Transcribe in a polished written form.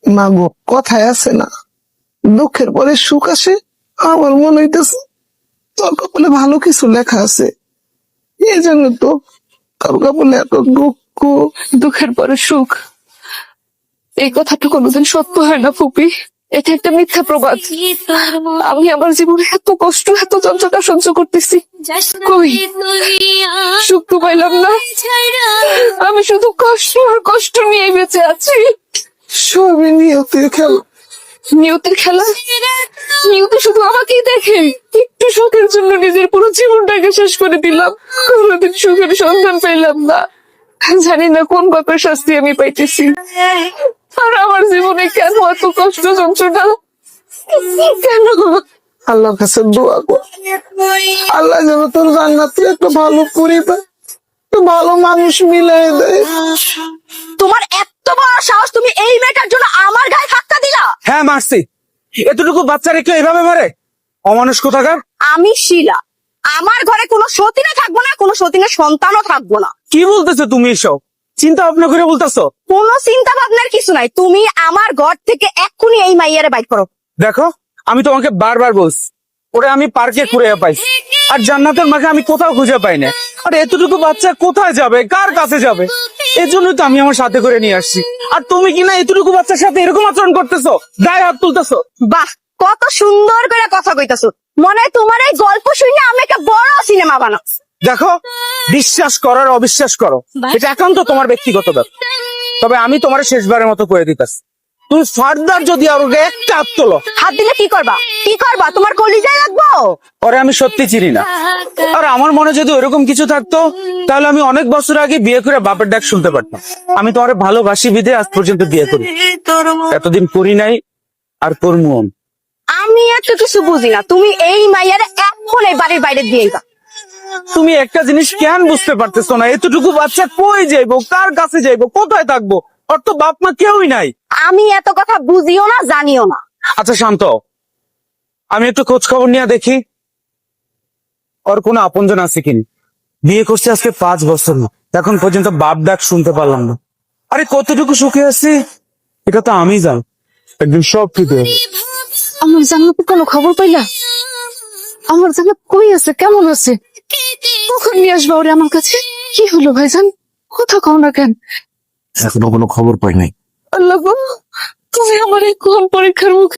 মা গো, কথায় আছে না, দুঃখের পরে সুখ আসে। আমার মনে হইতেছে তোর কপালে ভালো কিছু লেখা আছে, এই জন্য তো তোর কপালে এত দুঃখ। দুঃখের পরে সুখ, এই কথাটা কোনোদিন সত্য হয় না ফুপি। এটা একটা মিথ্যা প্রবাদ। আমি আমার জীবনে এত কষ্ট, এত যন্ত্রণা সহ্য করতেছি, কই সুখ তো পাইলাম না। আমি শুধু কষ্ট আর কষ্ট নিয়ে বেঁচে আছি। সবই নিয়তির খেলা। নিয়তির খেলা? নিয়তি শুধু আমাকেই দেখে। একটু সুখের জন্য নিজের পুরো জীবনটাকে শেষ করে দিলাম, কোনোদিন সুখের সন্ধান পেলাম না। জানি না কোন পাপের শাস্তি আমি পাইতেছি। আর আমার জীবনে কেন এত কষ্ট যন্ত্রণা, কেন? আল্লাহর কাছে দোয়া কর, আল্লাহ যেন তোর জান্নাতে একটা ভালো পরিবার, একটা ভালো মানুষ মিলাই দেয়। তোমার এত বড় সাহস, তুমি এই মেয়েটার জন্য আমার গায়ে ধাক্কা দিলা? হ্যাঁ মারছি, এতটুকু বাচ্চারে কেউ এভাবে মারে? অমানুষ কোথাকার। আমি শিলা, আমার ঘরে কোনো সতীনে থাকবো না, কোনো সতীনের সন্তানও থাকবো না। কি বলতেছো তুমি এসব? চিন্তা ভাবনা করে বলতেছো? কোনো চিন্তা ভাবনার কিছু নাই, তুমি আমার ঘর থেকে এক্ষুনি এই মাইয়ারে বাইর করো। দেখো, আমি তোমাকে বারবার বলছি, ওরে আমি পার্কে ঘুরে পাইছি, আর জান্নাতের মাকে আমি কোথাও খুঁজে পাই না। আর এতটুকু বাচ্চা কোথায় যাবে, কার কাছে যাবে? এর জন্যই তো আমি আমার সাথে করে নিয়ে আসছি। আর তুমি কিনা এতটুকু বাচ্চার সাথে এরকম আচরণ করতেছো, গায়ে হাত তুলতেছো। বাহ, কত সুন্দর করে কথা কইতাছো, মনে হয় তোমার এই গল্প শুনে আমি একটা বড় সিনেমা বানাও। দেখো, বিশ্বাস করো আর অবিশ্বাস করো, এটা একান্ত তোমার ব্যক্তিগত ব্যাপার। তবে আমি তোমার শেষবারের মতো করে দিতেছি, তুমি ফার্দার যদি আর ওকে একটা হাত তোলো। হাত দিলে কি করবা? কি করবা? তোমার কলিজায় রাখবো? ওরে আমি সত্যি চিনি না, আর আমার মনে যদি ওরকম কিছু থাকতো তাহলে আমি অনেক বছর আগে বিয়ে করে বাপের ডাক শুনতে পারতাম। আমি তোমার ভালোবাসি বিধে আজ পর্যন্ত বিয়ে করি, এতদিন করি নাই আর করবো। আমি এত কিছু বুঝি না, তুমি এই মাইয়ারে এখন এই বাড়ির বাইরে দিয়ে গা। তুমি একটা জিনিস কেন বুঝতে পারতেছো না? এতটুকু বাচ্চা কই যাইবো, কার কাছে যাইবো, কোথায় থাকবো? ওর তো বাপ মা কেউই নাই। আমি এত কথা বুঝিও না, জানিও না। আচ্ছা শান্ত, আমি একটু খোঁজ খবর নিয়ে দেখি ওর কোনো আপনজন আছে কিনা। বিয়ে করছে আজকে 5 বছর, এখন পর্যন্ত বাপ ডাক শুনতে পারলাম না। আরে কতটুকু সুখে আছি এটা তো আমি জানি, একদিন সব ঠিক হয়ে যাবে। আমার জান্নাতের কোনো খবর পাইলা? আমার জান্নাত কই আছে, কেমন আছে? কখন নিয়ে আসবা ওরে আমার কাছে? কি হলো ভাইজান, কথা কও না কেন? এখনো কোনো খবর পাই নাই। আল্লাহ গো, তুমি আমার এই কোন পরীক্ষার মুখে